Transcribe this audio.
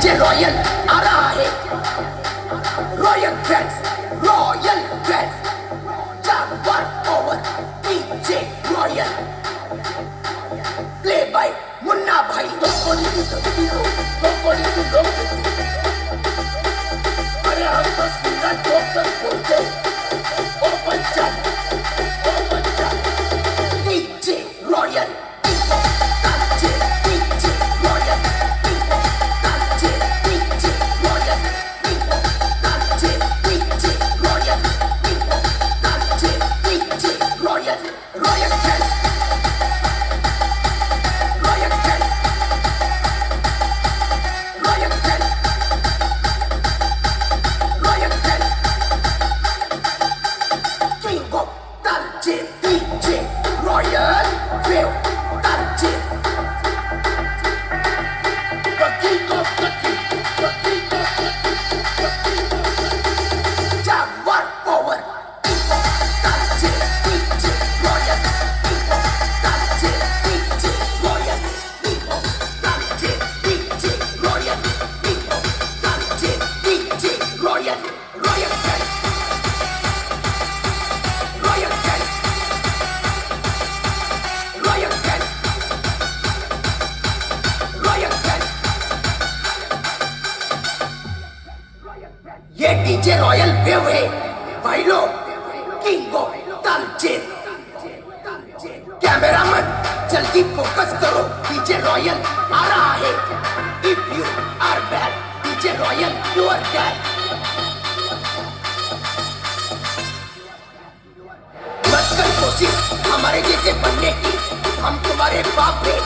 DJ royal आ रहा है। रॉयल फ्रेंड्स, रॉयल फ्रेंड्स, जानवर over DJ royal, play by Munna भाई। अरे हम तो सीधा ठोकर बोलते, ओपन चल, ओपन चल, DJ royal, DJ royal, DJ royal, DJ royal, DJ royal, royal friends, royal friends, royal friends, royal friends, king of DJ, DJ royal, wave DJ, the king of the king, the king of the king, जानवर over DJ, DJ royal, DJ, DJ royal, DJ, DJ royal, DJ, DJ royal, royal friends, royal friends, royal friends, royal friends, ये DJ royal wave है भाई लोग, king of DJ. Cameraman जल्दी focus करो, DJ royal आ रहा है। If you are bad, DJ royal you are dead. मत कर कोशिश हमारे जैसे बनने की, हम तुम्हारे बाप हैं।